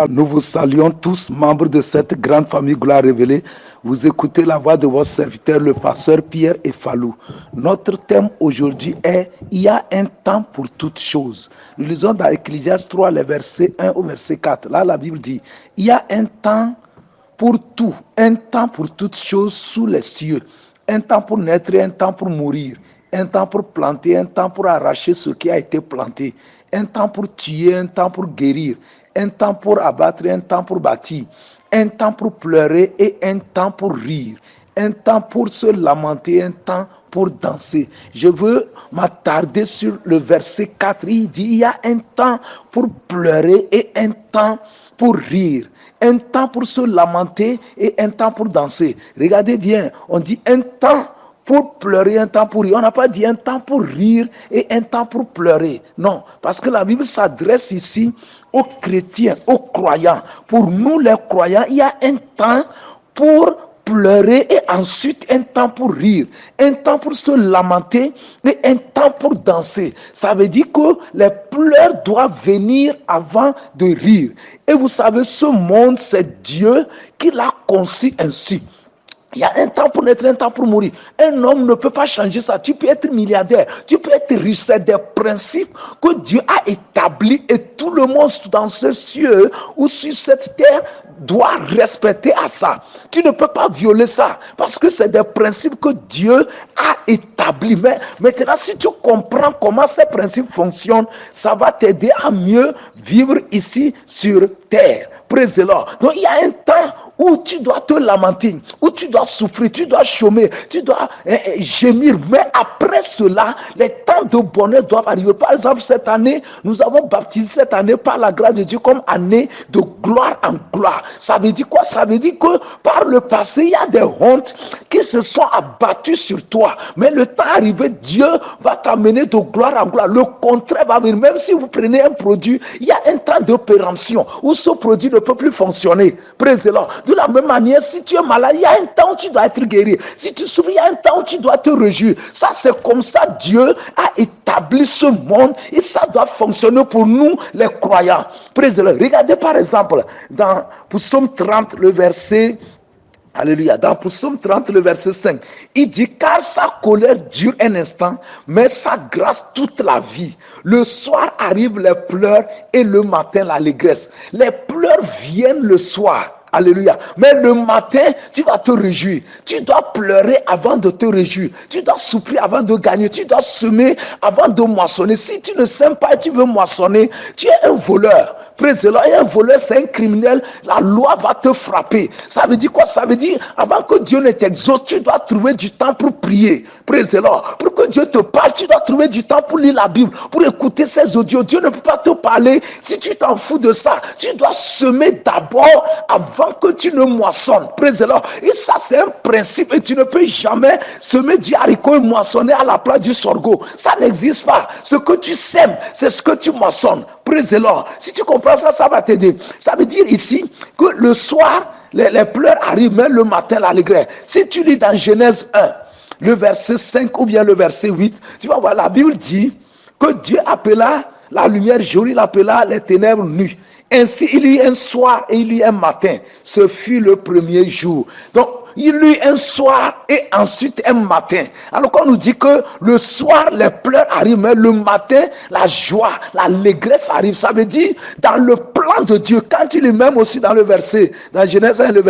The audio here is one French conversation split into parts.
Nous vous saluons tous, membres de cette grande famille Gloire Révélée. Vous écoutez la voix de votre serviteur, le pasteur Pierre Effalou. Notre thème aujourd'hui est « Il y a un temps pour toutes choses ». Nous lisons dans Ecclésiaste 3, les versets 1 au verset 4. Là, la Bible dit « Il y a un temps pour tout, un temps pour toutes choses sous les cieux, un temps pour naître et un temps pour mourir, un temps pour planter, un temps pour arracher ce qui a été planté, un temps pour tuer, un temps pour guérir, un temps pour abattre, un temps pour bâtir, un temps pour pleurer et un temps pour rire, un temps pour se lamenter, un temps pour danser. Je veux m'attarder sur le verset 4. Il dit, il y a un temps pour pleurer et un temps pour rire, un temps pour se lamenter et un temps pour danser. Regardez bien, on dit un temps pour pleurer, un temps pour rire. On n'a pas dit un temps pour rire et un temps pour pleurer. Non, parce que la Bible s'adresse ici aux chrétiens, aux croyants. Pour nous les croyants, il y a un temps pour pleurer et ensuite un temps pour rire, un temps pour se lamenter et un temps pour danser. Ça veut dire que les pleurs doivent venir avant de rire. Et vous savez, ce monde, c'est Dieu qui l'a conçu ainsi. Il y a un temps pour naître, un temps pour mourir. Un homme ne peut pas changer ça. Tu peux être milliardaire, tu peux être riche. C'est des principes que Dieu a établis et tout le monde dans ce cieux ou sur cette terre doit respecter à ça. Tu ne peux pas violer ça parce que c'est des principes que Dieu a établis. Mais maintenant, si tu comprends comment ces principes fonctionnent, ça va t'aider à mieux vivre ici sur terre. Praise the Lord. Donc il y a un temps où tu dois te lamenter, où tu dois souffrir, tu dois chômer, tu dois gémir. Mais après cela, les temps de bonheur doivent arriver. Par exemple, cette année, nous avons baptisé cette année par la grâce de Dieu comme année de gloire en gloire. Ça veut dire quoi? Ça veut dire que par le passé, il y a des hontes qui se sont abattues sur toi. Mais le temps arrivé, Dieu va t'amener de gloire en gloire. Le contraire va venir. Même si vous prenez un produit, il y a un temps de péremption où ce produit ne peut plus fonctionner. Praise the Lord. De la même manière, si tu es malade, il y a un temps où tu dois être guéri. Si tu souffres, il y a un temps où tu dois te réjouir. Ça, c'est comme ça Dieu a établi ce monde et ça doit fonctionner pour nous, les croyants. Praise the Lord. Regardez par exemple, dans Psaume 30, le verset... Alléluia. Dans Psaume 30, le verset 5, il dit, car sa colère dure un instant, mais sa grâce toute la vie. Le soir arrivent les pleurs et le matin l'allégresse. Les pleurs viennent le soir. Alléluia. Mais le matin, tu vas te réjouir. Tu dois pleurer avant de te réjouir. Tu dois souffrir avant de gagner. Tu dois semer avant de moissonner. Si tu ne sèmes pas et tu veux moissonner, tu es un voleur. Praise the Lord. Et un voleur, c'est un criminel. La loi va te frapper. Ça veut dire quoi? Ça veut dire, avant que Dieu ne t'exauce, tu dois trouver du temps pour prier. Praise the Lord. Pour que Dieu te parle, tu dois trouver du temps pour lire la Bible, pour écouter ses audios. Dieu ne peut pas te parler si tu t'en fous de ça. Tu dois semer d'abord avant que tu ne moissonnes. Praise the Lord. Et ça, c'est un principe. Et tu ne peux jamais semer du haricot et moissonner à la place du sorgho. Ça n'existe pas. Ce que tu sèmes, c'est ce que tu moissonnes. Praise the Lord. Si tu comprends ça, ça va t'aider. Ça veut dire ici que le soir, les pleurs arrivent, mais le matin, l'allégresse. Si tu lis dans Genèse 1, le verset 5 ou bien le verset 8, tu vas voir, la Bible dit que Dieu appela la lumière jour, il appela les ténèbres nuit. Ainsi, il y eut un soir et il y eut un matin. Ce fut le premier jour. Donc, il y eut un soir et ensuite un matin. Alors qu'on nous dit que le soir, les pleurs arrivent, mais le matin, la joie, l'allégresse arrive. Ça veut dire, dans le plan de Dieu, quand il est même aussi dans le verset, dans Genèse 1, le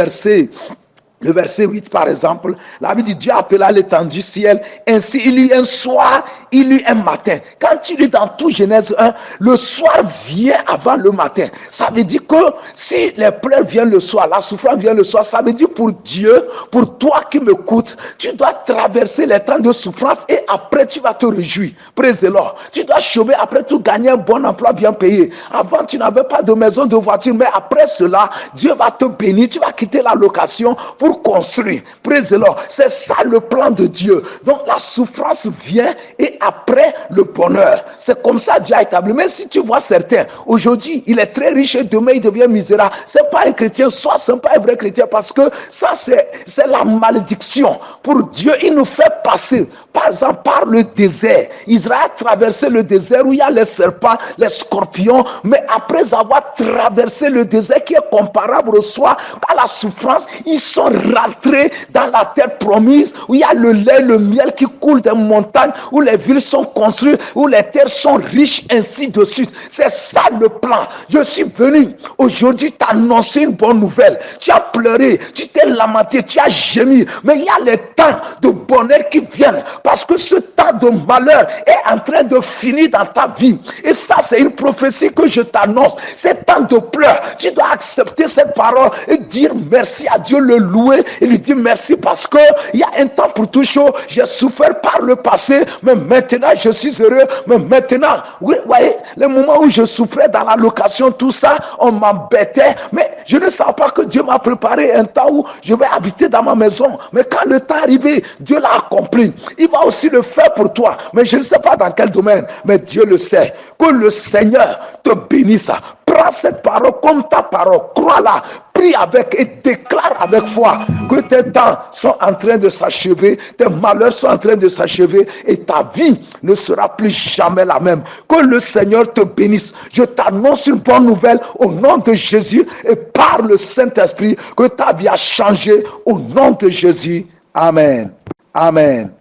verset 8 par exemple, la Bible dit Dieu appela l'étendue ciel, ainsi il y eut un soir, il y eut un matin. Quand tu lis dans tout Genèse 1, le soir vient avant le matin. Ça veut dire que si les pleurs viennent le soir, la souffrance vient le soir, ça veut dire pour Dieu, pour toi qui m'écoutes, tu dois traverser les temps de souffrance et après tu vas te réjouir. Praise the Lord. Tu dois chômer, après tout gagner un bon emploi bien payé. Avant tu n'avais pas de maison, de voiture, mais après cela, Dieu va te bénir, tu vas quitter la location pour pour construire. Praise the Lord. C'est ça le plan de Dieu. Donc la souffrance vient et après le bonheur. C'est comme ça Dieu a établi. Mais si tu vois certains, aujourd'hui, il est très riche et demain il devient misérable. C'est pas un chrétien, soit c'est pas un vrai chrétien, parce que ça c'est la malédiction. Pour Dieu, il nous fait passer, par exemple, par le désert. Israël a traversé le désert où il y a les serpents, les scorpions, mais après avoir traversé le désert qui est comparable au soir, à la souffrance, ils sont rentrés dans la terre promise où il y a le lait, le miel qui coule des montagnes, où les villes sont construites, où les terres sont riches, ainsi de suite. C'est ça le plan. Je suis venu aujourd'hui t'annoncer une bonne nouvelle. Tu as pleuré, tu t'es lamenté, tu as gémi, mais il y a les temps de bonheur qui viennent, parce que ce temps de malheur est en train de finir dans ta vie. Et ça, c'est une prophétie que je t'annonce. C'est temps de pleurs. Tu dois accepter cette parole et dire merci à Dieu, le louer et lui dire merci, parce que il y a un temps pour tout chose. J'ai souffert par le passé, mais maintenant je suis heureux. Mais maintenant, oui, voyez, les moments où je souffrais dans la location, tout ça, on m'embêtait, mais je ne savais pas que Dieu m'a préparé un temps où je vais habiter dans ma maison. Mais quand le temps est arrivé, Dieu l'a accompli. Il va aussi le faire pour toi, mais je ne sais pas dans quel domaine, mais Dieu le sait. Que le Seigneur te bénisse. Prends cette parole comme ta parole, crois-la, prie avec et déclare avec foi que tes temps sont en train de s'achever, tes malheurs sont en train de s'achever et ta vie ne sera plus jamais la même. Que le Seigneur te bénisse. Je t'annonce une bonne nouvelle au nom de Jésus et par le Saint-Esprit que ta vie a changé au nom de Jésus. Amen. Amen.